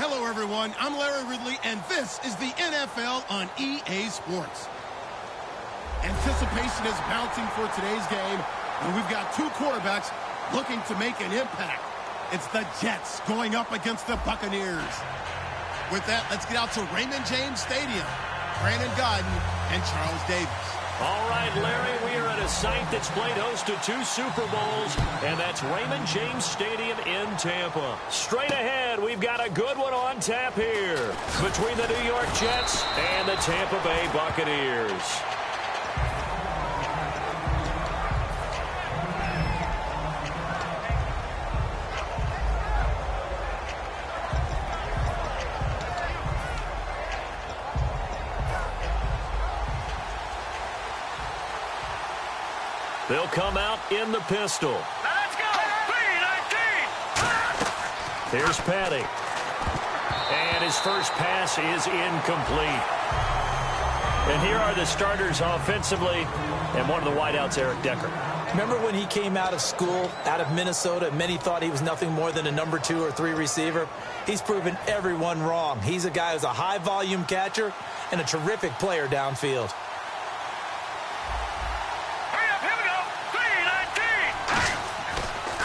Hello, everyone. I'm Larry Ridley, and this is the NFL on EA Sports. Anticipation is mounting for today's game, and we've got two quarterbacks looking to make an impact. It's the Jets going up against the Buccaneers. With that, let's get out to Raymond James Stadium. Brandon Godden and Charles Davis. All right, Larry, we are at a site that's played host to 2 Super Bowls, and that's Raymond James Stadium in Tampa. Straight ahead, we've got a good one on tap here between the New York Jets and the Tampa Bay Buccaneers. They'll come out in the pistol. Let's go! Here's Patty. And his first pass is incomplete. And here are the starters offensively. And one of the wideouts, Eric Decker. Remember when he came out of school, out of Minnesota, and many thought he was nothing more than a number 2 or 3 receiver? He's proven everyone wrong. He's a guy who's a high-volume catcher and a terrific player downfield.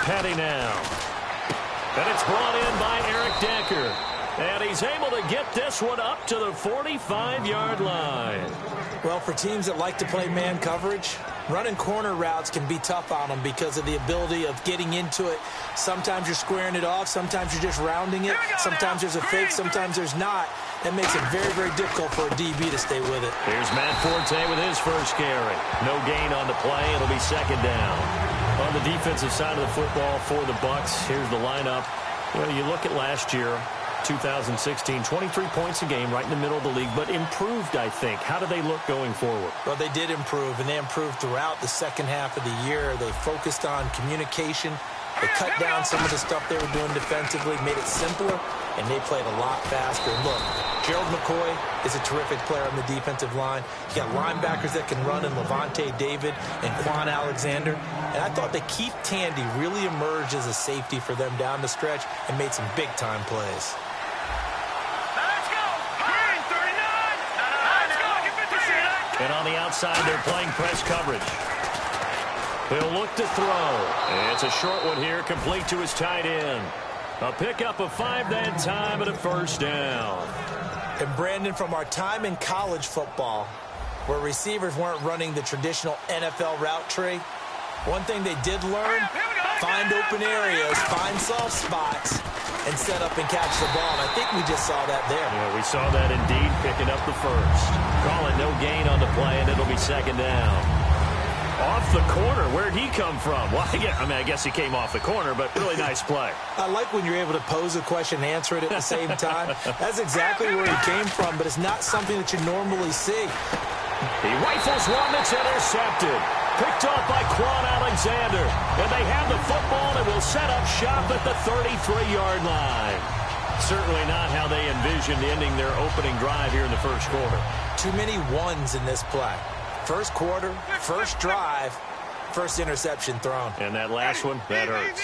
Patty now. And it's brought in by Eric Decker. And he's able to get this one up to the 45-yard line. Well, for teams that like to play man coverage, running corner routes can be tough on them because of the ability of getting into it. Sometimes you're squaring it off. Sometimes you're just rounding it. Sometimes there's a fake. Sometimes there's not. That makes it very, very difficult for a DB to stay with it. Here's Matt Forte with his first carry. No gain on the play. It'll be second down. On the defensive side of the football for the Bucs, here's the lineup. You know, you look at last year, 2016, 23 points a game, right in the middle of the league, but improved, I think. How do they look going forward? Well, they did improve, and they improved throughout the second half of the year. They focused on communication. They cut down some of the stuff they were doing defensively, made it simpler, and they played a lot faster. And look, Gerald McCoy is a terrific player on the defensive line. You got linebackers that can run in Levante David and Quan Alexander. And I thought that Keith Tandy really emerged as a safety for them down the stretch and made some big-time plays. Let's go! Green 39! And on the outside, they're playing press coverage. He'll look to throw. It's a short one here, complete to his tight end. A pickup of 5 that time and a first down. And Brandon, from our time in college football, where receivers weren't running the traditional NFL route tree, one thing they did learn, find open areas, find soft spots, and set up and catch the ball. And I think we just saw that there. Yeah, we saw that indeed, picking up the first. Call it no gain on the play, and it'll be second down. Off the corner. Where'd he come from? Well, I guess he came off the corner, but really nice play. I like when you're able to pose a question and answer it at the same time. That's exactly where he came from, but it's not something that you normally see. He rifles one that's intercepted. Picked off by Quan Alexander. And they have the football and will set up shop at the 33-yard line. Certainly not how they envisioned ending their opening drive here in the first quarter. Too many ones in this play. First quarter, first drive, first interception thrown. And that last one, that hurts.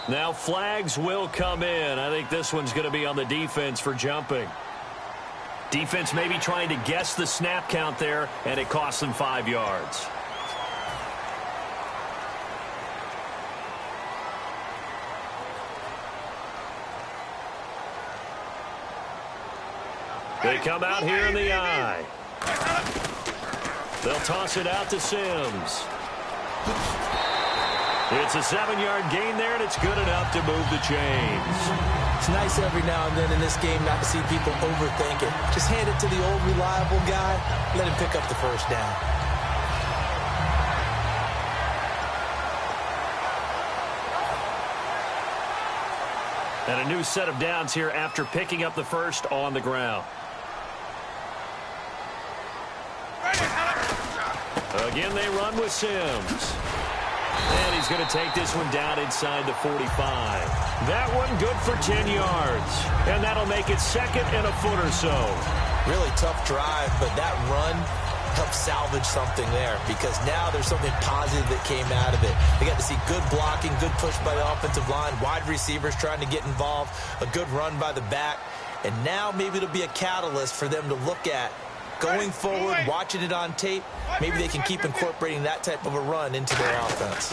Now flags will come in. I think this one's going to be on the defense for jumping. Defense maybe trying to guess the snap count there, and it costs them 5 yards. They come out here in the eye. They'll toss it out to Sims. It's a 7-yard gain there, and it's good enough to move the chains. It's nice every now and then in this game not to see people overthink it. Just hand it to the old reliable guy. Let him pick up the first down. And a new set of downs here after picking up the first on the ground. Again, they run with Sims. And he's going to take this one down inside the 45. That one good for 10 yards. And that'll make it second and a foot or so. Really tough drive, but that run helped salvage something there, because now there's something positive that came out of it. They got to see good blocking, good push by the offensive line, wide receivers trying to get involved, a good run by the back, and now maybe it'll be a catalyst for them to look at going forward, watching it on tape. Maybe they can keep incorporating that type of a run into their offense.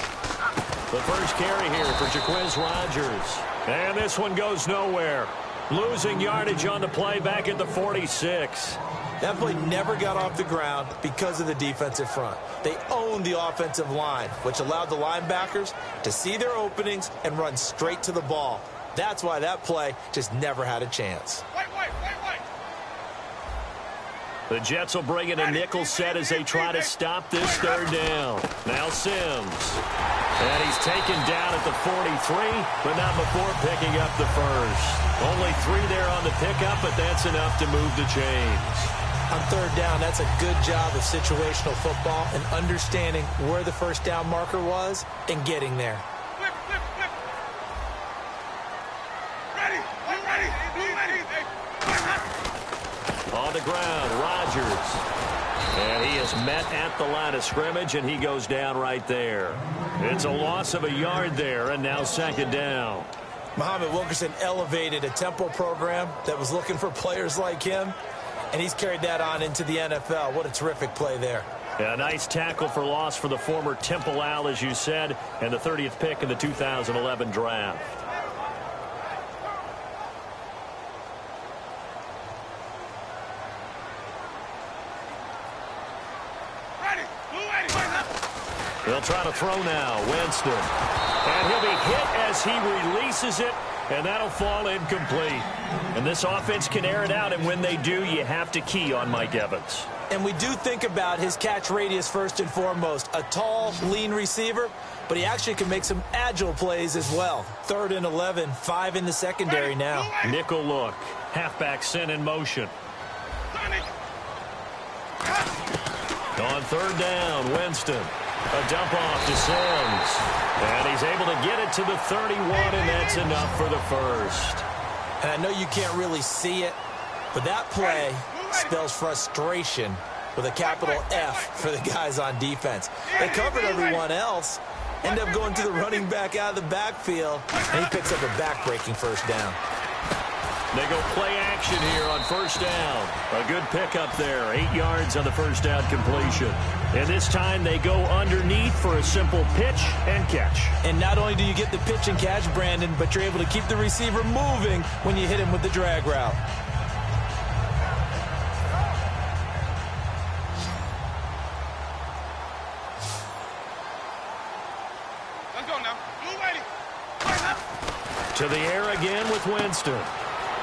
The first carry here for Jaquez Rodgers. And this one goes nowhere. Losing yardage on the play back at the 46. That play never got off the ground because of the defensive front. They owned the offensive line, which allowed the linebackers to see their openings and run straight to the ball. That's why that play just never had a chance. The Jets will bring in a nickel set as they try to stop this third down. Now Sims. And he's taken down at the 43, but not before picking up the first. Only 3 there on the pickup, but that's enough to move the chains. On third down, that's a good job of situational football and understanding where the first down marker was and getting there. On the ground, Rodgers. And he is met at the line of scrimmage, and he goes down right there. It's a loss of a yard there, and now second down. Muhammad Wilkerson elevated a tempo program that was looking for players like him, and he's carried that on into the NFL. What a terrific play there. A nice tackle for loss for the former Temple Owl, as you said, and the 30th pick in the 2011 draft. They'll try to throw now. Winston. And he'll be hit as he releases it, and that'll fall incomplete. And this offense can air it out, and when they do, you have to key on Mike Evans. And we do think about his catch radius first and foremost. A tall, lean receiver, but he actually can make some agile plays as well. 3rd and 11, 5 in the secondary now. Nickel look. Halfback sent in motion. On 3rd down, Winston. A dump off to Sims. And he's able to get it to the 31, and that's enough for the first. And I know you can't really see it, but that play spells frustration with a capital F for the guys on defense. They covered everyone else, end up going to the running back out of the backfield, and he picks up a back-breaking first down. They go play action here on first down. A good pickup there. 8 yards on the first down completion. And this time they go underneath for a simple pitch and catch. And not only do you get the pitch and catch, Brandon, but you're able to keep the receiver moving when you hit him with the drag route. Let's go now. Blue lady. To the air again with Winston.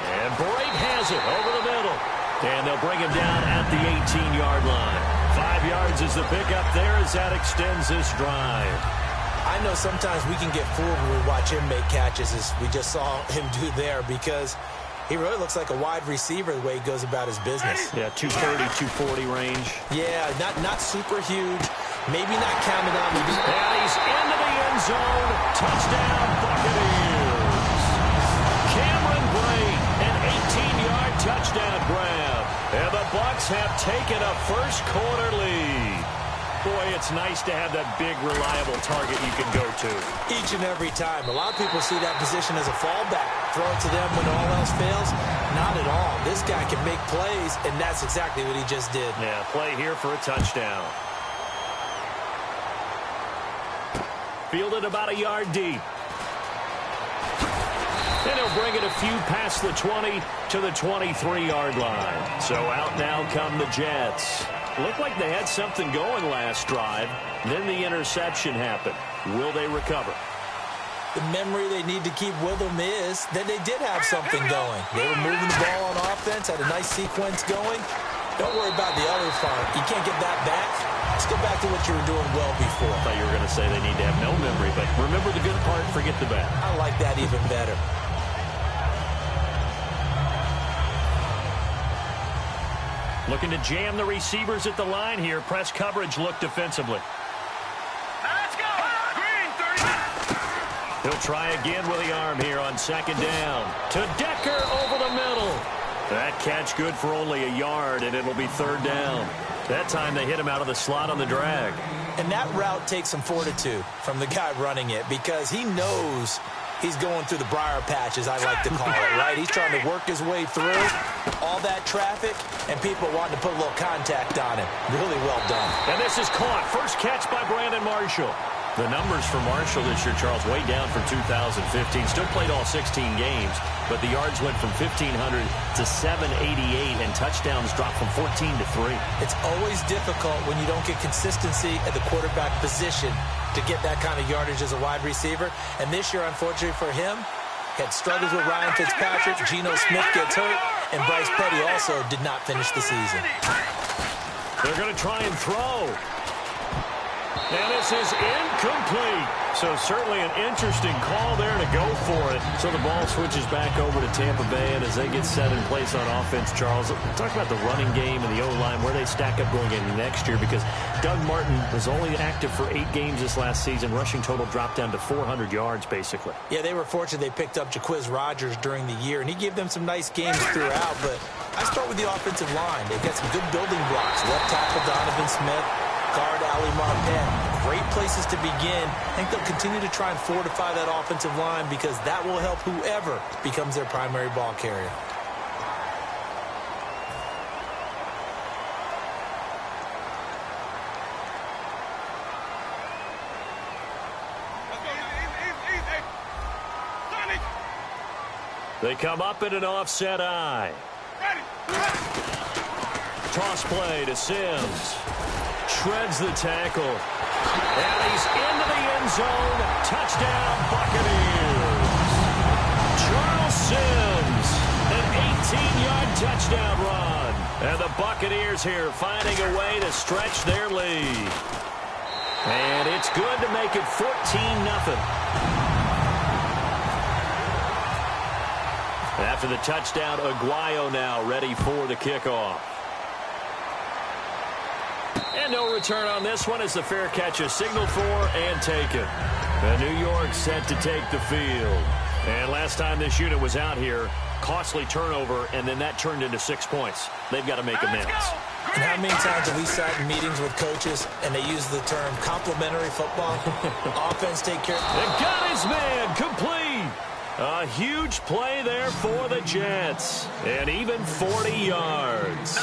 And Brake has it over the middle. And they'll bring him down at the 18-yard line. 5 yards is the pickup there as that extends this drive. I know sometimes we can get fooled when we watch him make catches, as we just saw him do there, because he really looks like a wide receiver the way he goes about his business. Yeah, 230, 240 range. Yeah, not super huge. Maybe not counted on. And he's into the end zone. Touchdown, Buccaneers. Cameron Brake, an 18-yard touchdown grab. And the Bucs have taken a first-quarter lead. Boy, it's nice to have that big, reliable target you can go to. Each and every time. A lot of people see that position as a fallback. Throw it to them when all else fails. Not at all. This guy can make plays, and that's exactly what he just did. Yeah, play here for a touchdown. Fielded about a yard deep. And he'll bring it a few past the 20 to the 23-yard line. So out now come the Jets. Looked like they had something going last drive. Then the interception happened. Will they recover? The memory they need to keep with them is that they did have something going. They were moving the ball on offense, had a nice sequence going. Don't worry about the other part. You can't get that back. Let's go back to what you were doing well before. I thought you were going to say they need to have no memory, but remember the good part, forget the bad. I like that even better. Looking to jam the receivers at the line here. Press coverage look defensively. Let's go. Green 30. He'll try again with the arm here on second down. To Decker over the middle. That catch good for only a yard, and it'll be third down. That time they hit him out of the slot on the drag. And that route takes some fortitude from the guy running it because he knows he's going through the briar patch, as I like to call it, right? He's trying to work his way through all that traffic, and people wanting to put a little contact on him. Really well done. And this is caught. First catch by Brandon Marshall. The numbers for Marshall this year, Charles, way down from 2015. Still played all 16 games, but the yards went from 1,500 to 788, and touchdowns dropped from 14 to 3. It's always difficult when you don't get consistency at the quarterback position to get that kind of yardage as a wide receiver. And this year, unfortunately for him, had struggles with Ryan Fitzpatrick. Geno Smith gets hurt, and Bryce Petty also did not finish the season. They're going to try and throw. And this is incomplete. So certainly an interesting call there to go for it. So the ball switches back over to Tampa Bay, and as they get set in place on offense, Charles, talk about the running game and the O-line, where they stack up going into next year, because Doug Martin was only active for 8 games this last season. Rushing total dropped down to 400 yards, basically. Yeah, they were fortunate they picked up Jaquiz Rodgers during the year, and he gave them some nice games throughout, but I start with the offensive line. They've got some good building blocks. Left tackle Donovan Smith, guard Ali Marpet. Great places to begin. I think they'll continue to try and fortify that offensive line because that will help whoever becomes their primary ball carrier. They come up in an offset eye. Toss play to Sims. Shreds the tackle. And he's into the end zone. Touchdown, Buccaneers. Charles Sims, an 18-yard touchdown run. And the Buccaneers here finding a way to stretch their lead. And it's good to make it 14-0. After the touchdown, Aguayo now ready for the kickoff. And no return on this one as the fair catch is signaled for and taken. And New York set to take the field. And last time this unit was out here, costly turnover, and then that turned into 6 points. They've got to make amends. And how many times have we sat in meetings with coaches and they use the term complementary football? Offense take care. They got his man complete. A huge play there for the Jets. And even 40 yards.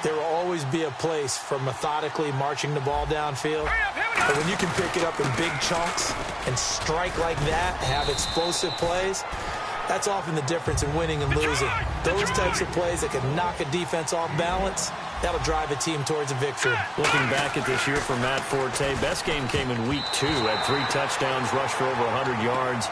There will always be a place for methodically marching the ball downfield. But when you can pick it up in big chunks and strike like that, have explosive plays, that's often the difference in winning and losing. Those types of plays that can knock a defense off balance, that'll drive a team towards a victory. Looking back at this year for Matt Forte, best game came in week 2. Had 3 touchdowns, rushed for over 100 yards.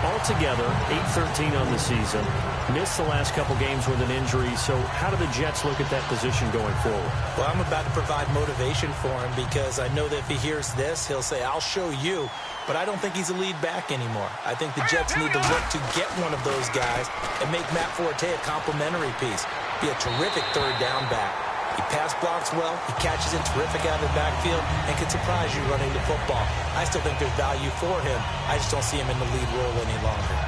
Altogether, 8-13 on the season. Missed the last couple games with an injury. So how do the Jets look at that position going forward? Well, I'm about to provide motivation for him because I know that if he hears this, he'll say, I'll show you. But I don't think he's a lead back anymore. I think the Jets need to look to get one of those guys and make Matt Forte a complimentary piece. Be a terrific third down back. He pass blocks well, he catches it terrific out of the backfield, and can surprise you running the football. I still think there's value for him. I just don't see him in the lead role any longer.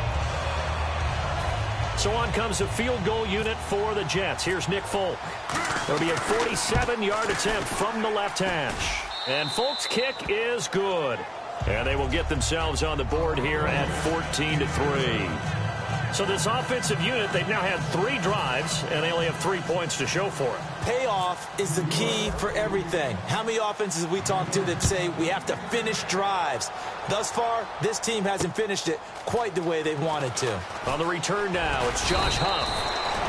So on comes a field goal unit for the Jets. Here's Nick Folk. It'll be a 47-yard attempt from the left hash. And Folk's kick is good. And they will get themselves on the board here at 14-3. So this offensive unit, they've now had 3 drives, and they only have 3 points to show for it. Payoff is the key for everything. How many offenses have we talked to that say we have to finish drives? Thus far, this team hasn't finished it quite the way they wanted to. On the return now, it's Josh Huff.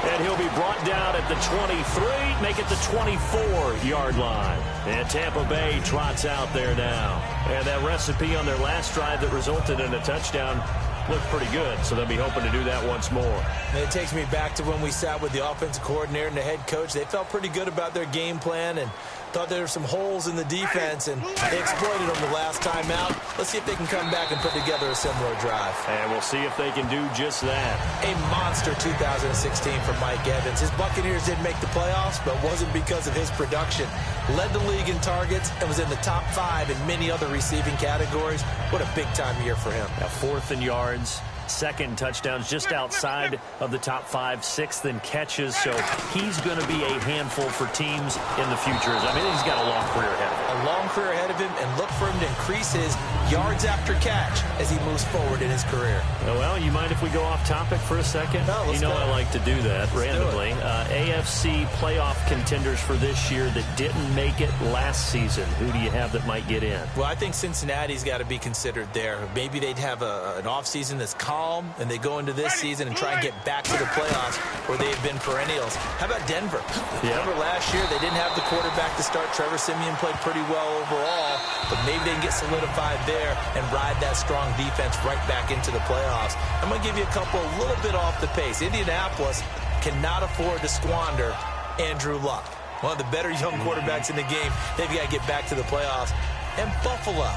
And he'll be brought down at the 23, make it the 24-yard line. And Tampa Bay trots out there now. And that recipe on their last drive that resulted in a touchdown looked pretty good, so they'll be hoping to do that once more. And it takes me back to when we sat with the offensive coordinator and the head coach. They felt pretty good about their game plan and thought there were some holes in the defense, and they exploited them the last time out. Let's see if they can come back and put together a similar drive. And we'll see if they can do just that. A monster 2016 for Mike Evans. His Buccaneers didn't make the playoffs, but wasn't because of his production. Led the league in targets and was in the top 5 in many other receiving categories. What a big-time year for him. Now 4th in yards, second touchdowns, just outside of the top 5, 6th in catches. So he's going to be a handful for teams in the future. I mean, he's got a long career ahead of him. A long career ahead of him, and look for him to increase his yards after catch as he moves forward in his career. Well, you mind if we go off topic for a second? No, let's go. I like to do that randomly. AFC playoff contenders for this year that didn't make it last season. Who do you have that might get in? Well, I think Cincinnati's got to be considered there. Maybe they'd have an offseason that's calm, and they go into this season and try and get back to the playoffs where they've been perennials. How about Denver? Yeah. Remember last year they didn't have the quarterback to start. Trevor Siemian played pretty well overall, but maybe they can get solidified there and ride that strong defense right back into the playoffs. I'm going to give you a couple a little bit off the pace. Indianapolis cannot afford to squander Andrew Luck, one of the better young quarterbacks in the game. They've got to get back to the playoffs. And Buffalo,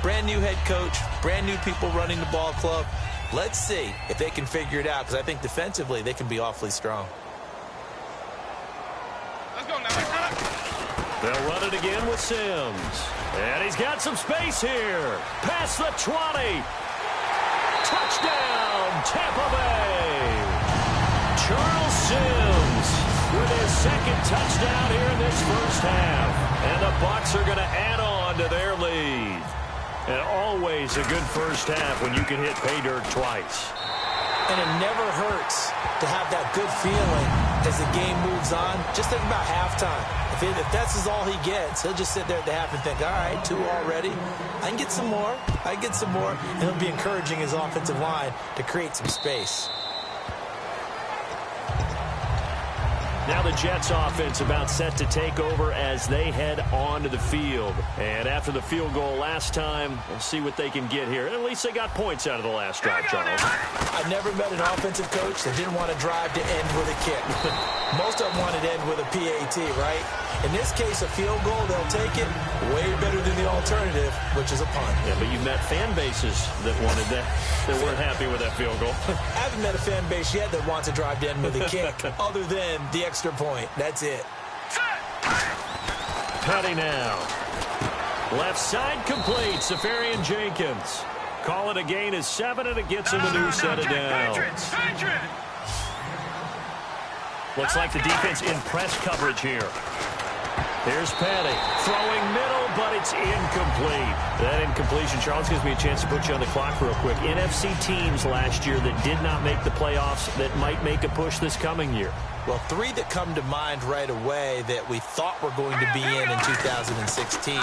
brand new head coach, brand new people running the ball club. Let's see if they can figure it out, because I think defensively they can be awfully strong. Let's go now. They'll run it again with Sims. And he's got some space here. Past the 20. Touchdown, Tampa Bay. Charles Sims with his second touchdown here in this first half. And the Bucs are going to add on to their lead. And always a good first half when you can hit pay dirt twice. And it never hurts to have that good feeling as the game moves on. Just think about halftime. If that's all he gets, he'll just sit there at the half and think, all right, 2 already. I can get some more. I can get some more. And he'll be encouraging his offensive line to create some space. Now the Jets offense about set to take over as they head onto the field. And after the field goal last time, we'll see what they can get here. At least they got points out of the last drive, Charles. I never met an offensive coach that didn't want to drive to end with a kick. Most of them wanted to end with a PAT, right? In this case, a field goal, they'll take it way better than the alternative, which is a punt. Yeah, but you met fan bases that wanted that, that weren't happy with that field goal. I haven't met a fan base yet that wants to drive to end with a kick other than the extra point. That's it. Petty now. Left side complete. Safarian Jenkins. Call it a gain of 7, and it gets him a new set of downs. Looks like the defense in press coverage here. Here's Petty. Throwing middle, but it's incomplete. That incompletion, Charles, gives me a chance to put you on the clock real quick. NFC teams last year that did not make the playoffs that might make a push this coming year. Well, 3 that come to mind right away that we thought were going to be in 2016.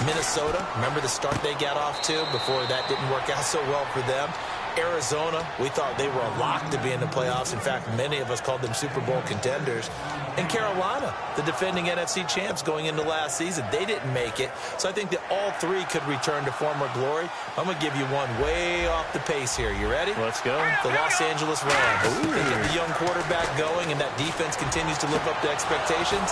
Minnesota, remember the start they got off to before that didn't work out so well for them. Arizona, we thought they were a lock to be in the playoffs. In fact, many of us called them Super Bowl contenders. And Carolina, the defending NFC champs going into last season, they didn't make it. So I think that all 3 could return to former glory. I'm going to give you one way off the pace here. You ready? Let's go. The Los Angeles Rams. They get the young quarterback going, and that defense continues to live up to expectations.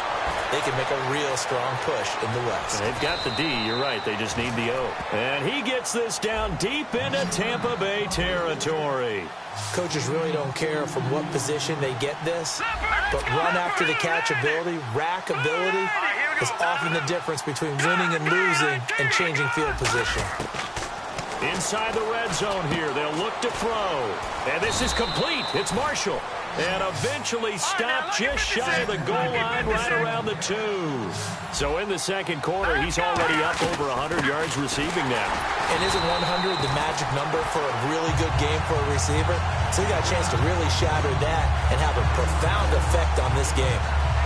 They can make a real strong push in the West. They've got the D, you're right. They just need the O. And he gets this down deep into Tampa Bay territory. Coaches really don't care from what position they get this, but run after the catch ability, rack ability, is often the difference between winning and losing and changing field position. Inside the red zone here, they'll look to throw. And this is complete. It's Marshall. And eventually stopped just shy of the goal line right around the 2. So in the second quarter, he's already up over 100 yards receiving now. And isn't 100 the magic number for a really good game for a receiver? So he got a chance to really shatter that and have a profound effect on this game.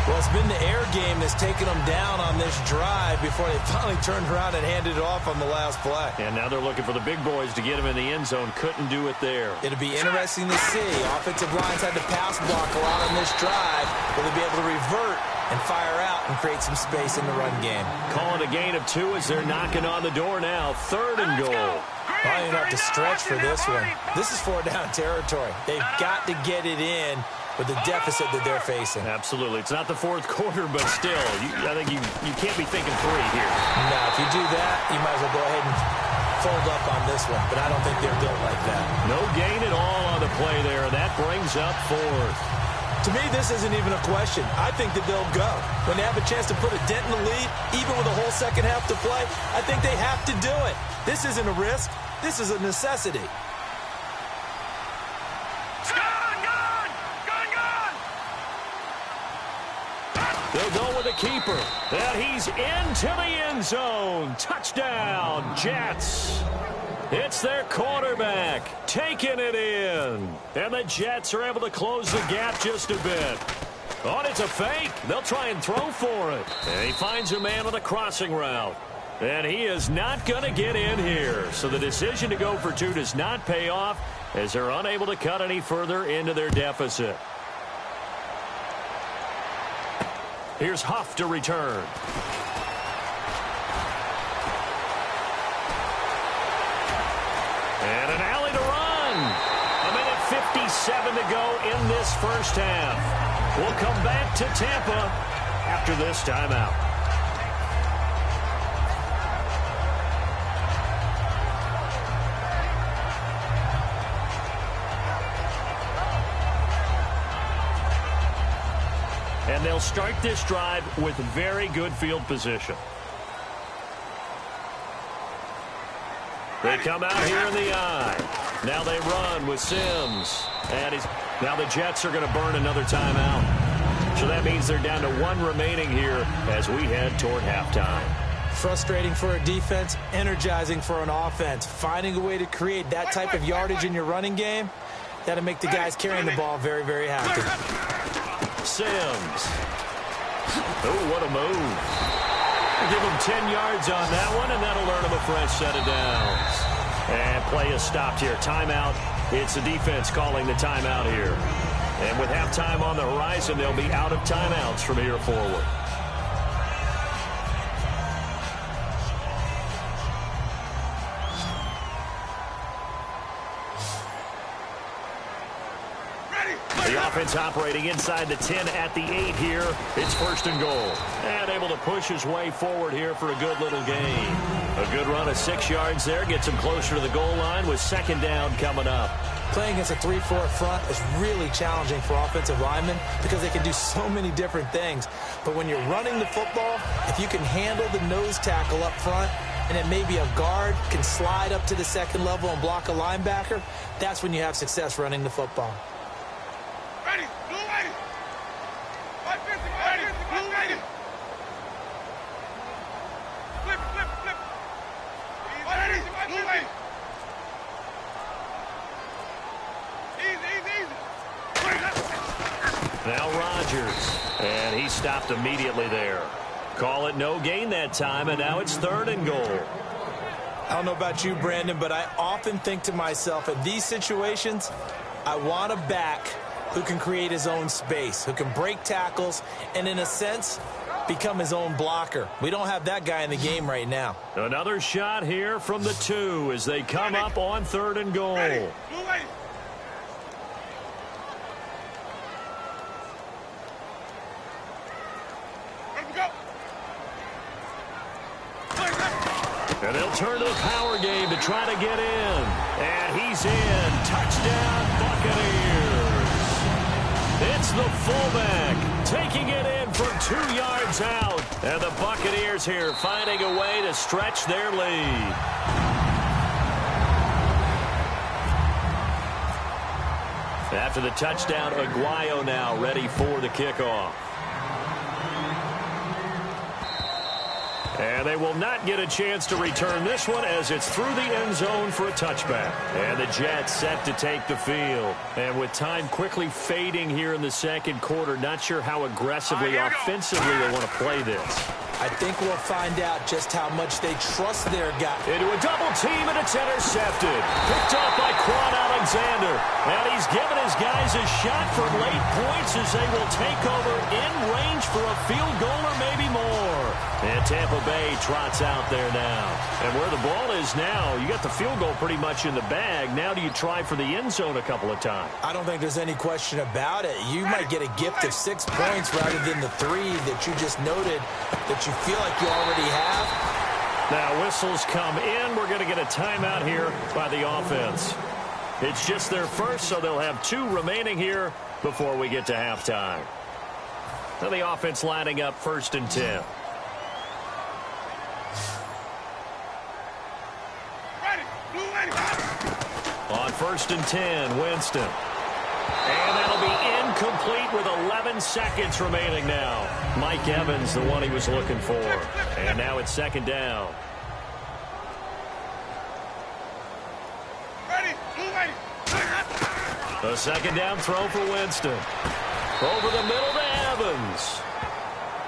Well, it's been the air game that's taken them down on this drive before they finally turned around and handed it off on the last play. And now they're looking for the big boys to get him in the end zone. Couldn't do it there. It'll be interesting to see. Offensive lines had to pass block a lot on this drive. Will they be able to revert and fire out and create some space in the run game? Call it a gain of 2 as they're knocking on the door now. 3rd and goal. Probably going to have to stretch for this one. This is 4-down territory. They've got to get it in with the deficit that they're facing. Absolutely. It's not the 4th quarter, but still, I think you can't be thinking 3 here. No, if you do that, you might as well go ahead and fold up on this one, but I don't think they're built like that. No gain at all on the play there. That brings up 4th. To me, this isn't even a question. I think that they'll go. When they have a chance to put a dent in the lead, even with a whole second half to play, I think they have to do it. This isn't a risk. This is a necessity. They'll go with a keeper. And he's into the end zone. Touchdown, Jets. It's their quarterback taking it in. And the Jets are able to close the gap just a bit. Oh, and it's a fake. They'll try and throw for it. And he finds a man on the crossing route. And he is not going to get in here. So the decision to go for two does not pay off as they're unable to cut any further into their deficit. Here's Huff to return. And an alley to run. A minute 57 to go in this first half. We'll come back to Tampa after this timeout. And they'll start this drive with very good field position. They come out here in the eye. Now they run with Sims. And now the Jets are going to burn another timeout. So that means they're down to one remaining here as we head toward halftime. Frustrating for a defense, energizing for an offense. Finding a way to create that type of yardage in your running game, that'll make the guys carrying the ball very, very happy. Sims. Oh, what a move. Give him 10 yards on that one, and that'll earn him a fresh set of downs. And play is stopped here. Timeout. It's the defense calling the timeout here. And with halftime on the horizon, they'll be out of timeouts from here forward. The offense operating inside the 10 at the 8 here. It's first and goal. And able to push his way forward here for a good little gain. A good run of 6 yards there. Gets him closer to the goal line with second down coming up. Playing against a 3-4 front is really challenging for offensive linemen because they can do so many different things. But when you're running the football, if you can handle the nose tackle up front, and then maybe a guard can slide up to the second level and block a linebacker, that's when you have success running the football. Ready, blue lady. Ready, blue lady. Flip. Ready, blue lady. Easy. Now Rodgers, and he stopped immediately there. Call it no gain that time, and now it's third and goal. I don't know about you, Brandon, but I often think to myself, in these situations, I want a back who can create his own space, who can break tackles, and in a sense, become his own blocker. We don't have that guy in the game right now. Another shot here from the 2 as they come up on third and goal. Ready, blue lady. And they'll turn to the power game to try to get in. And he's in. Touchdown, Buccaneers. It's the fullback taking it in from 2 yards out. And the Buccaneers here finding a way to stretch their lead. After the touchdown, Aguayo now ready for the kickoff. And they will not get a chance to return this one as it's through the end zone for a touchback. And the Jets set to take the field. And with time quickly fading here in the second quarter, not sure how aggressively, offensively they want to play this. I think we'll find out just how much they trust their guy. Into a double team, and it's intercepted. Picked off by Quan Alexander. And he's given his guys a shot for late points as they will take over in range for a field goal or maybe more. And Tampa Bay trots out there now. And where the ball is now, you got the field goal pretty much in the bag. Now do you try for the end zone a couple of times? I don't think there's any question about it. You might get a gift of 6 points rather than the 3 that you just noted that you feel like you already have. Now whistles come in. We're going to get a timeout here by the offense. It's just their first, so they'll have 2 remaining here before we get to halftime. Now the offense lining up first and 10. On first and 10, Winston. And that'll be incomplete with 11 seconds remaining now. Mike Evans, the one he was looking for. And now it's second down. Ready, move it. A second down throw for Winston. Over the middle to Evans.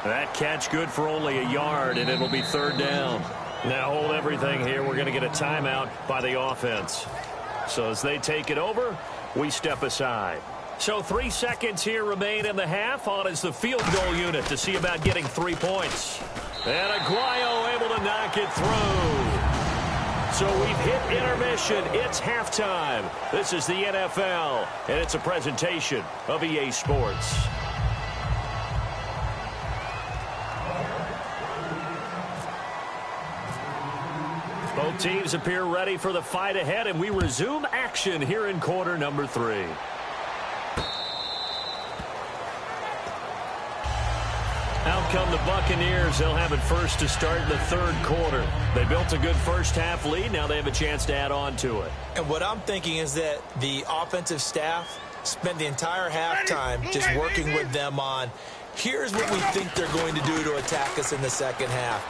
That catch good for only a yard, and it'll be third down. Now hold everything here. We're going to get a timeout by the offense. So as they take it over, we step aside. So 3 seconds here remain in the half. On is the field goal unit to see about getting 3 points. And Aguayo able to knock it through. So we've hit intermission. It's halftime. This is the NFL, and it's a presentation of EA Sports. Both teams appear ready for the fight ahead, and we resume action here in quarter number 3. Out come the Buccaneers. They'll have it first to start the third quarter. They built a good first-half lead. Now they have a chance to add on to it. And what I'm thinking is that the offensive staff spent the entire halftime just working with them on, here's what we think they're going to do to attack us in the second half.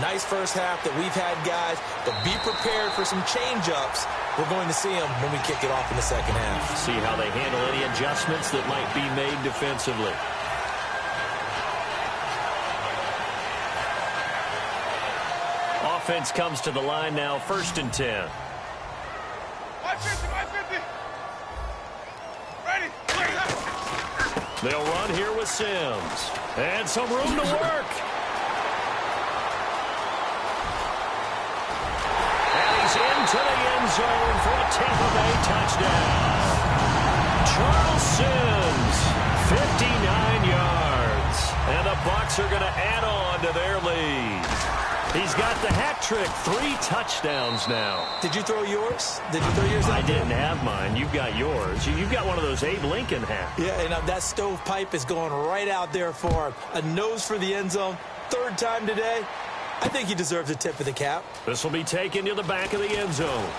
Nice first half that we've had, guys, but be prepared for some change-ups. We're going to see them when we kick it off in the second half. See how they handle any adjustments that might be made defensively. Offense comes to the line now, 1st and 10. 550. Ready. They'll run here with Sims. And some room to work. And he's into the end zone for a Tampa Bay touchdown. Charles Sims, 59 yards. And the Bucs are going to add on to their lead. He's got the hat trick, 3 touchdowns now. Did you throw yours? Did you throw yours? I didn't have mine. You've got yours. You've got one of those Abe Lincoln hats. Yeah, and that stovepipe is going right out there for him. A nose for the end zone. 3rd time today. I think he deserves a tip of the cap. This will be taken to the back of the end zone.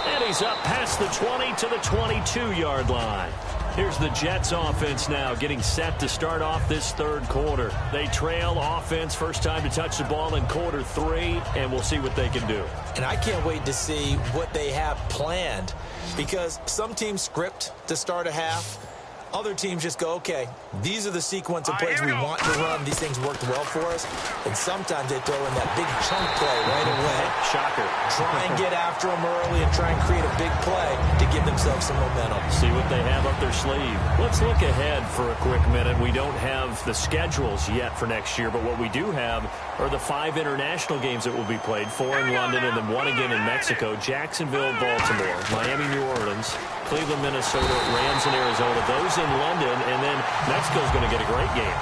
And he's up past the 20 to the 22-yard line. Here's the Jets offense now getting set to start off this third quarter. They trail offense, first time to touch the ball in quarter 3, and we'll see what they can do. And I can't wait to see what they have planned, because some teams script to start a half. Other teams just go, okay, these are the sequence of plays we want to run. These things worked well for us. And sometimes they throw in that big chunk play right away. Shocker. Try and get after them early and try and create a big play to give themselves some momentum. See what they have up their sleeve. Let's look ahead for a quick minute. We don't have the schedules yet for next year, but what we do have are the 5 international games that will be played, 4 in London and then 1 again in Mexico, Jacksonville, Baltimore, Miami, New Orleans, Cleveland, Minnesota, Rams, and Arizona. Those in London, and then Mexico's going to get a great game.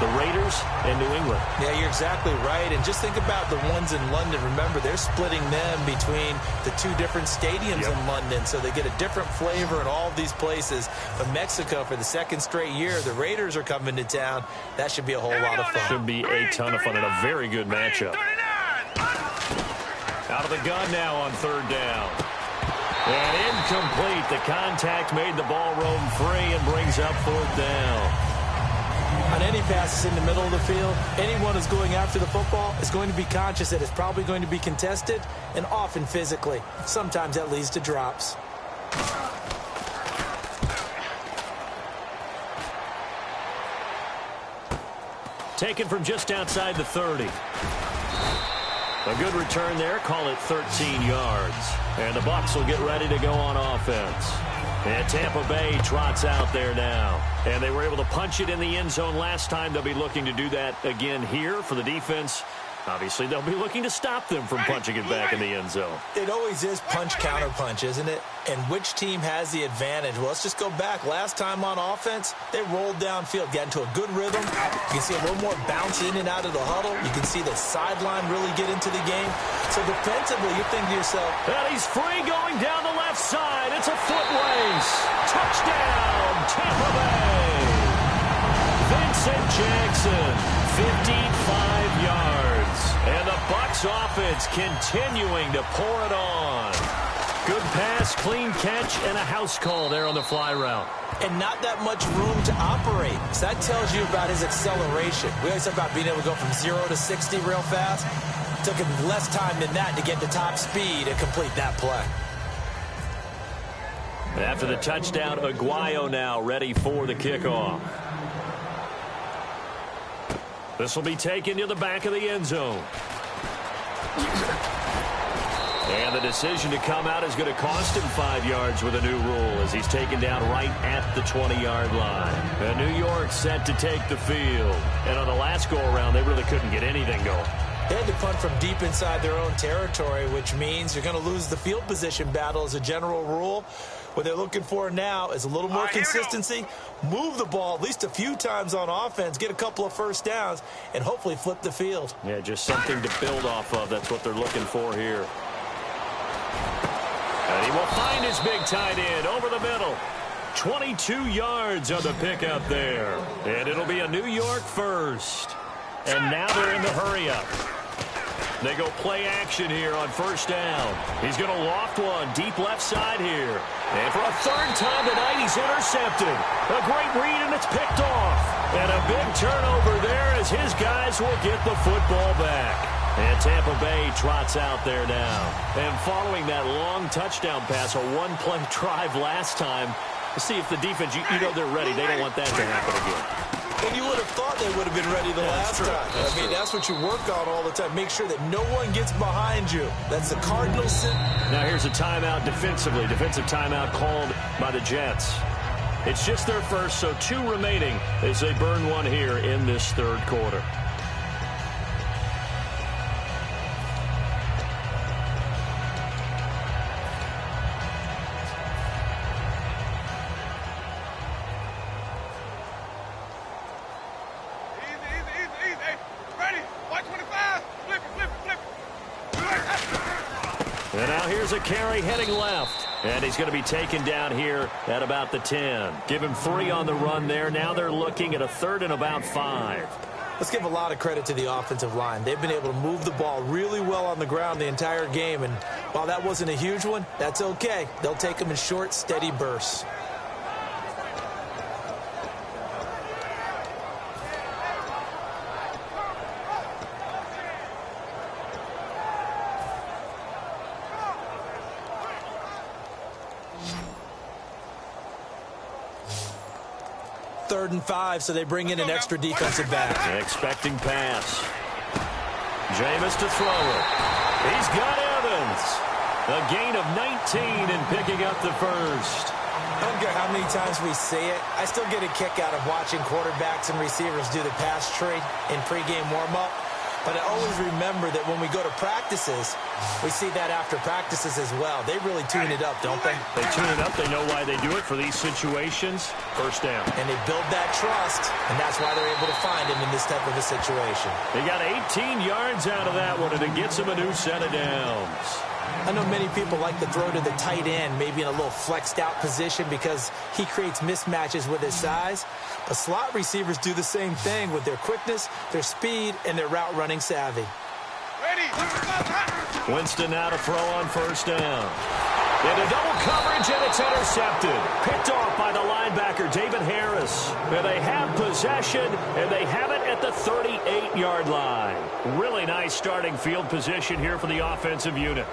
The Raiders and New England. Yeah, you're exactly right. And just think about the ones in London. Remember, they're splitting them between the 2 different stadiums in London, so they get a different flavor in all of these places. But Mexico, for the 2nd straight year, the Raiders are coming to town. That should be a whole lot of fun. Should be a ton of fun and a very good matchup. Out of the gun now on 3rd down. And incomplete. The contact made the ball roam free and brings up 4th down. On any passes in the middle of the field, anyone who's going after the football is going to be conscious that it's probably going to be contested, and often physically. Sometimes that leads to drops. Taken from just outside the 30. A good return there. Call it 13 yards. And the Bucs will get ready to go on offense. And Tampa Bay trots out there now. And they were able to punch it in the end zone last time. They'll be looking to do that again here for the defense. Obviously, they'll be looking to stop them from punching it back in the end zone. It always is punch-counter-punch, isn't it? And which team has the advantage? Well, let's just go back. Last time on offense, they rolled downfield, got into a good rhythm. You can see a little more bounce in and out of the huddle. You can see the sideline really get into the game. So defensively, you're thinking to yourself, and he's free going down the left side. It's a foot race. Touchdown, Tampa Bay. Vincent Jackson, 55 yards. And the Bucs offense continuing to pour it on. Good pass, clean catch, and a house call there on the fly route. And not that much room to operate. So that tells you about his acceleration. We always talk about being able to go from 0 to 60 real fast. It took him less time than that to get the top speed and complete that play. After the touchdown, Aguayo now ready for the kickoff. This will be taken to the back of the end zone. And the decision to come out is going to cost him 5 yards with a new rule as he's taken down right at the 20-yard line. And New York set to take the field. And on the last go-around, they really couldn't get anything going. They had to punt from deep inside their own territory, which means you're going to lose the field position battle as a general rule. What they're looking for now is a little more consistency, move the ball at least a few times on offense, get a couple of first downs, and hopefully flip the field. Yeah, just something to build off of. That's what they're looking for here. And he will find his big tight end over the middle. 22 yards on the pickup there. And it'll be a New York first. And now they're in the hurry-up. They go play action here on first down. He's going to loft one deep left side here. And for a third time tonight, he's intercepted. A great read, and it's picked off. And a big turnover there as his guys will get the football back. And Tampa Bay trots out there now. And following that long touchdown pass, a one-play drive last time, to see if the defense, you know they're ready. They don't want that to happen again. And you would have thought they would have been ready the last time. That's what you work on all the time. Make sure that no one gets behind you. That's the cardinal sin. Now here's a timeout defensively. Defensive timeout called by the Jets. It's just their first, so 2 remaining as they burn one here in this third quarter. And now here's a carry heading left. And he's going to be taken down here at about the 10. Give him 3 on the run there. Now they're looking at a third and about 5. Let's give a lot of credit to the offensive line. They've been able to move the ball really well on the ground the entire game. And while that wasn't a huge one, that's okay. They'll take them in short, steady bursts. Third and 5, so they bring in an extra defensive back. Expecting pass. Jameis to throw it. He's got Evans. A gain of 19 and picking up the first. I don't care how many times we say it. I still get a kick out of watching quarterbacks and receivers do the pass trade in pregame warm-up. But I always remember that when we go to practices, we see that after practices as well. They really tune it up, don't they? They tune it up. They know why they do it for these situations. First down. And they build that trust, and that's why they're able to find him in this type of a situation. They got 18 yards out of that one, and it gets him a new set of downs. I know many people like to throw to the tight end, maybe in a little flexed out position because he creates mismatches with his size. But slot receivers do the same thing with their quickness, their speed, and their route running savvy. Winston now to throw on first down. Into double coverage, and it's intercepted. Picked off by the linebacker, David Harris. And they have possession, and they have it at the 38-yard line. Really nice starting field position here for the offensive unit.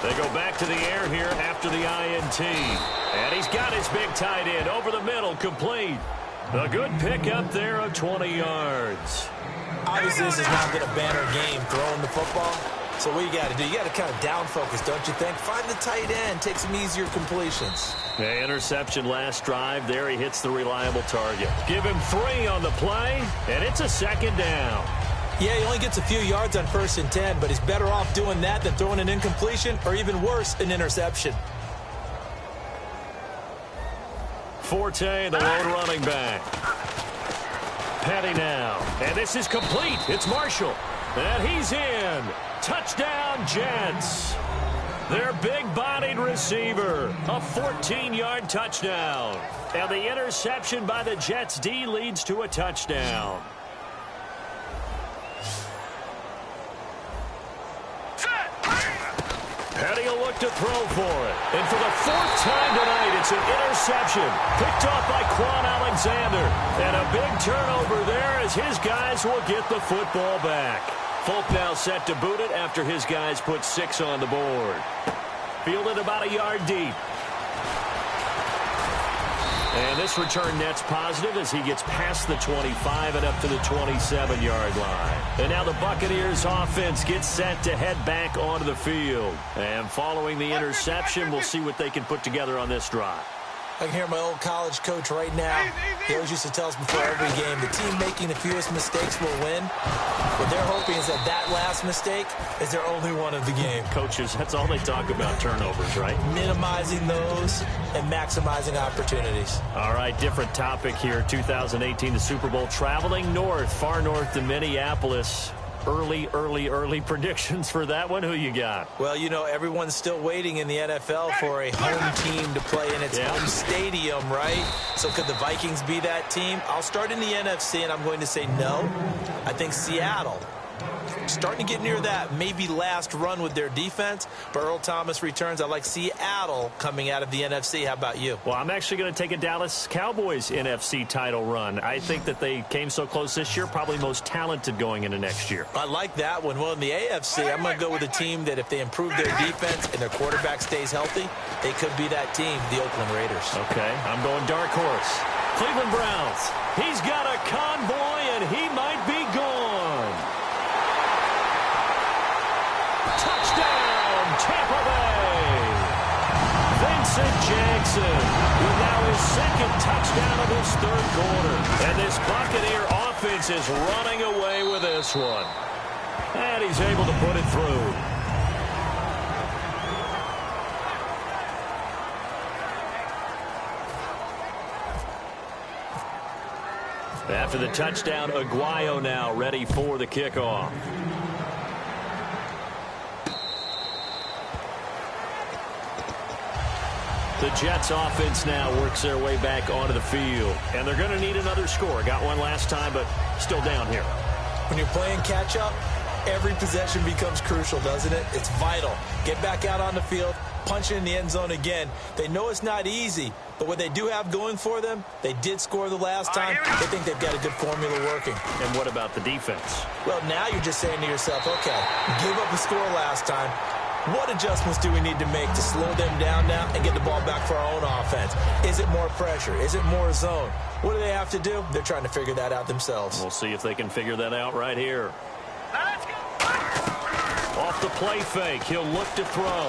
They go back to the air here after the INT. And he's got his big tight end over the middle, complete. A good pickup there of 20 yards. Obviously, this has not been a banner game throwing the football. So what you got to do, you got to kind of down focus, don't you think? Find the tight end, take some easier completions. The interception last drive. There he hits the reliable target. Give him 3 on the play, and it's a second down. Yeah, he only gets a few yards on 1st and 10, but he's better off doing that than throwing an incompletion or even worse, an interception. Forte, the lone running back. Petty now, and this is complete. It's Marshall, and he's in. Touchdown, Jets. Their big-bodied receiver, a 14-yard touchdown. And the interception by the Jets D leads to a touchdown. look to throw for it. And for the fourth time tonight, it's an interception. Picked off by Quan Alexander. And a big turnover there as his guys will get the football back. Folk now set to boot it after his guys put 6 on the board. Fielded about a yard deep. And this return net's positive as he gets past the 25 and up to the 27-yard line. And now the Buccaneers offense gets set to head back onto the field. And following the interception, we'll see what they can put together on this drive. I can hear my old college coach right now. He always used to tell us before every game, the team making the fewest mistakes will win. What they're hoping is that last mistake is their only one of the game. Coaches, that's all they talk about, turnovers, right? Minimizing those and maximizing opportunities. All right, different topic here. 2018, the Super Bowl, traveling north, far north to Minneapolis. Early predictions for that one. Who you got? Well, you know, everyone's still waiting in the NFL for a home team to play in its home stadium, right? So could the Vikings be that team? I'll start in the NFC, and I'm going to say no. I think Seattle, starting to get near that maybe last run with their defense. But Earl Thomas returns. I like Seattle coming out of the NFC. How about you? Well, I'm actually going to take a Dallas Cowboys NFC title run. I think that they came so close this year, probably most talented going into next year. I like that one. Well, in the AFC, I'm going to go with a team that if they improve their defense and their quarterback stays healthy, they could be that team, the Oakland Raiders. Okay, I'm going dark horse. Cleveland Browns. He's got a convoy, and he might be gone. Touchdown, Tampa Bay. Vincent Jackson with now his second touchdown of his third quarter. And this Buccaneer offense is running away with this one. And he's able to put it through. After the touchdown, Aguayo now ready for the kickoff. The Jets offense now works their way back onto the field. And they're going to need another score. Got one last time, but still down here. When you're playing catch-up, every possession becomes crucial, doesn't it? It's vital. Get back out on the field, punch it in the end zone again. They know it's not easy, but what they do have going for them, they did score the last time. They think they've got a good formula working. And what about the defense? Well, now you're just saying to yourself, okay, give up a score last time. What adjustments do we need to make to slow them down now and get the ball back for our own offense? Is it more pressure? Is it more zone? What do they have to do? They're trying to figure that out themselves. We'll see if they can figure that out right here. Off the play fake, he'll look to throw.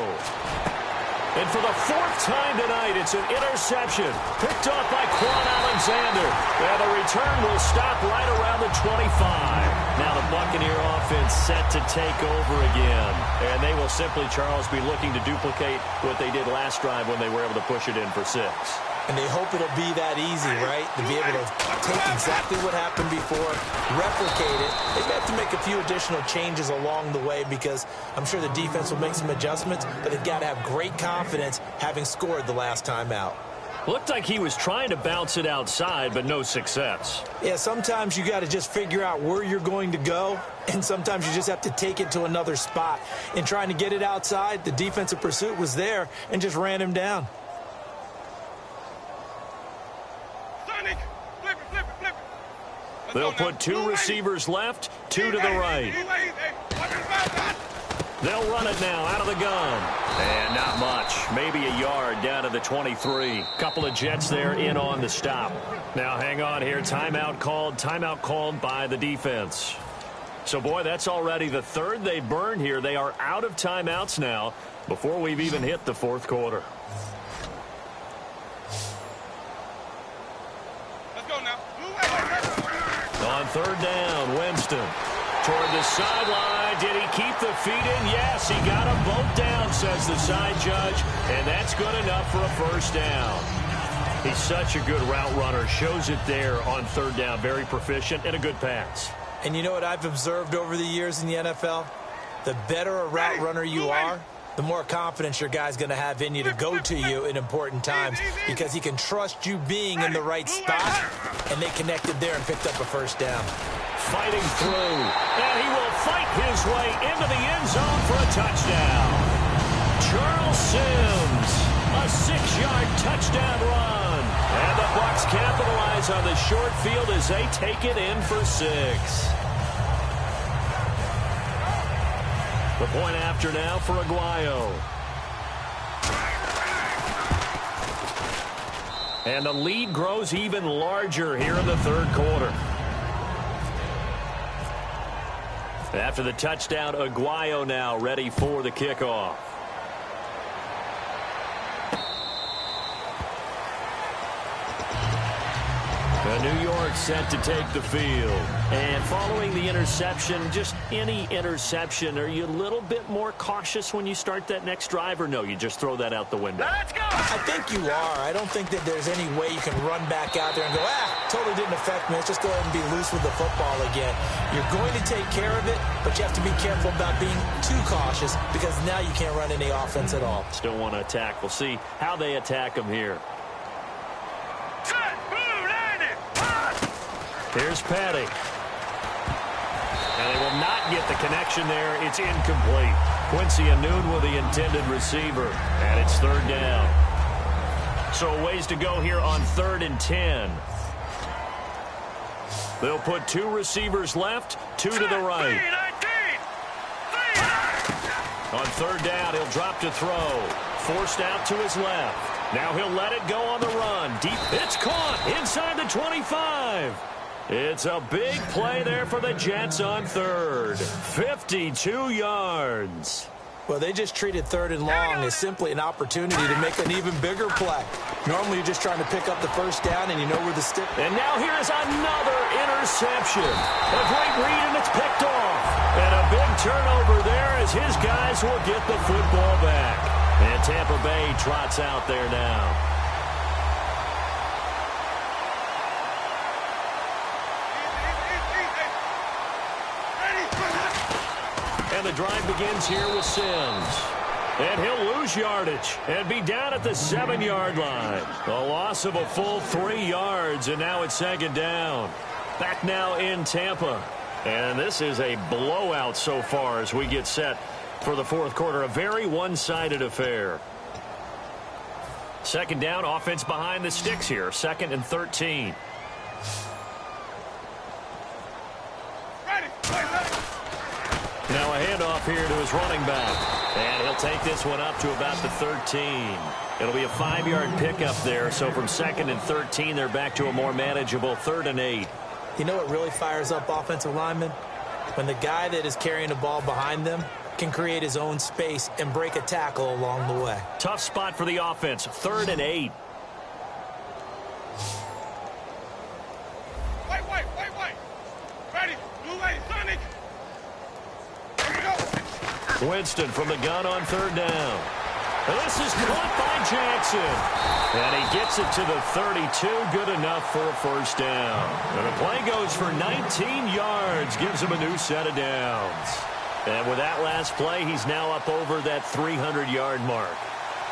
And for the fourth time tonight, it's an interception. Picked off by Quan Alexander. And the return will stop right around the 25. Now the Buccaneer offense set to take over again. And they will simply, Charles, be looking to duplicate what they did last drive when they were able to push it in for 6. And they hope it'll be that easy, right? To be able to take exactly what happened before, replicate it. They have to make a few additional changes along the way because I'm sure the defense will make some adjustments, but they've got to have great confidence having scored the last time out. Looked like he was trying to bounce it outside, but no success. Yeah, sometimes you got to just figure out where you're going to go, and sometimes you just have to take it to another spot. In trying to get it outside, the defensive pursuit was there and just ran him down. They'll put 2 receivers left, 2 to the right. They'll run it now out of the gun. And not much. Maybe a yard down to the 23. Couple of Jets there in on the stop. Now hang on here. Timeout called by the defense. So, boy, that's already the third they burned here. They are out of timeouts now before we've even hit the fourth quarter. On third down, Winston toward the sideline. Did he keep the feet in? Yes, he got them both down, says the side judge, and that's good enough for a first down. He's such a good route runner. Shows it there on third down. Very proficient and a good pass. And you know what I've observed over the years in the NFL? The better a route runner you are, the more confidence your guy's going to have in you to go to you in important times because he can trust you being in the right spot, and they connected there and picked up a first down. Fighting through, and he will fight his way into the end zone for a touchdown. Charles Sims. A 6-yard touchdown run. And the Bucs capitalize on the short field as they take it in for 6. The point after now for Aguayo. And the lead grows even larger here in the third quarter. After the touchdown, Aguayo now ready for the kickoff. New York set to take the field. And following the interception, just any interception, are you a little bit more cautious when you start that next drive, or no, you just throw that out the window? Let's go! I think you are. I don't think that there's any way you can run back out there and go, totally didn't affect me. Let's just go ahead and be loose with the football again. You're going to take care of it, but you have to be careful about being too cautious because now you can't run any offense at all. Still want to attack. We'll see how they attack them here. Here's Petty. And they will not get the connection there. It's incomplete. Quincy Anoon with the intended receiver. And it's third down. So a ways to go here on 3rd and 10. They'll put 2 receivers left, 2 to the right. On 3rd down, he'll drop to throw. Forced out to his left. Now he'll let it go on the run. Deep. It's caught inside the 25. It's a big play there for the Jets on 3rd. 52 yards. Well, they just treated 3rd and long as simply an opportunity to make an even bigger play. Normally, you're just trying to pick up the first down, and you know where the stick. And now here's another interception. A great read, and it's picked off. And a big turnover there as his guys will get the football back. And Tampa Bay trots out there now. And the drive begins here with Sims. And he'll lose yardage and be down at the 7-yard line. A loss of a full 3 yards, and now it's 2nd down. Back now in Tampa. And this is a blowout so far as we get set for the 4th quarter. A very one-sided affair. 2nd down, offense behind the sticks here. 2nd and 13. Now a handoff here to his running back. And he'll take this one up to about the 13. It'll be a 5-yard pickup there. So from 2nd and 13, they're back to a more manageable 3rd and 8. You know what really fires up offensive linemen? When the guy that is carrying the ball behind them can create his own space and break a tackle along the way. Tough spot for the offense. 3rd and 8. Wait. Ready. Blue light, Sonic. Winston from the gun on 3rd down. And this is caught by Jackson. And he gets it to the 32. Good enough for a first down. And the play goes for 19 yards. Gives him a new set of downs. And with that last play, he's now up over that 300-yard mark.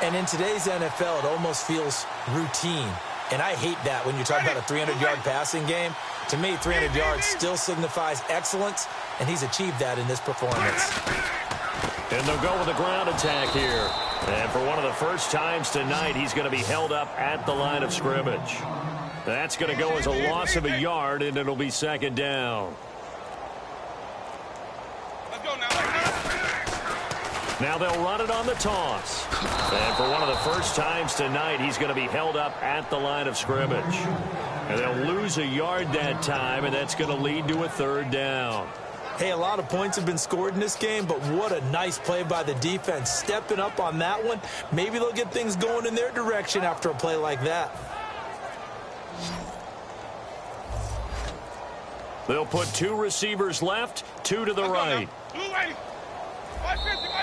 And in today's NFL, it almost feels routine. And I hate that when you talk about a 300-yard passing game. To me, 300 yards still signifies excellence, and he's achieved that in this performance. And they'll go with a ground attack here. And for one of the first times tonight, he's going to be held up at the line of scrimmage. That's going to go as a loss of a yard, and it'll be 2nd down. Let's go now. Now they'll run it on the toss. And for one of the first times tonight, he's going to be held up at the line of scrimmage. And they'll lose a yard that time, and that's going to lead to a 3rd down. Hey, a lot of points have been scored in this game, but what a nice play by the defense. Stepping up on that one. Maybe they'll get things going in their direction after a play like that. They'll put 2 receivers left, 2 to the right.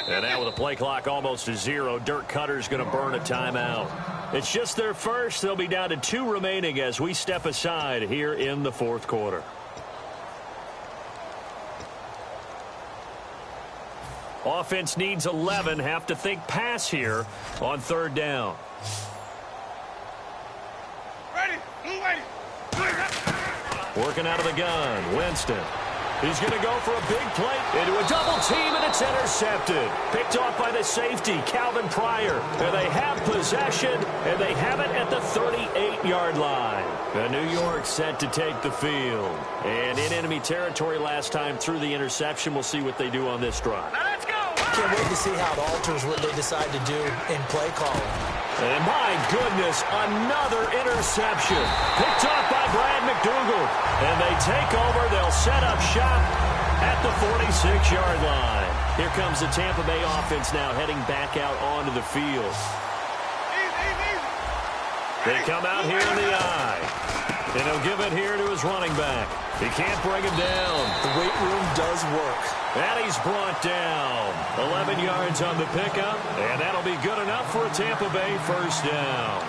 And now with the play clock almost to 0, Dirk Cutter's going to burn a timeout. It's just their first. They'll be down to 2 remaining as we step aside here in the 4th quarter. Offense needs 11. Have to think pass here on 3rd down. Ready. Blue light. Working out of the gun. Winston. He's going to go for a big play into a double team, and it's intercepted. Picked off by the safety, Calvin Pryor. And they have possession, and they have it at the 38-yard line. The New York set to take the field. And in enemy territory last time through the interception. We'll see what they do on this drive. Now let's go. Can't wait to see how it alters what they decide to do in play calling. And my goodness, another interception. Picked off by Brad McDougal. And they take over. They'll set up shop at the 46-yard line. Here comes the Tampa Bay offense now heading back out onto the field. They come out here in the eye. And he'll give it here to his running back. He can't bring him down. The weight room does work. And he's brought down. 11 yards on the pickup. And that'll be good enough for a Tampa Bay first down.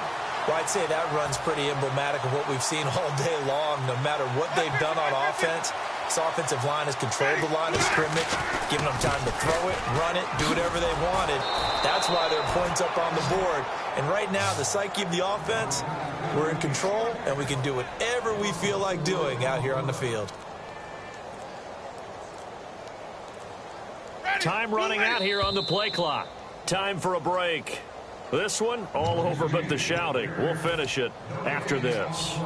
Well, I'd say that run's pretty emblematic of what we've seen all day long. No matter what they've done on offense, this offensive line has controlled the line of scrimmage, giving them time to throw it, run it, do whatever they wanted. That's why there are points up on the board. And right now, the psyche of the offense, we're in control, and we can do whatever we feel like doing out here on the field. Time running out here on the play clock. Time for a break. This one, all over but the shouting. We'll finish it after this.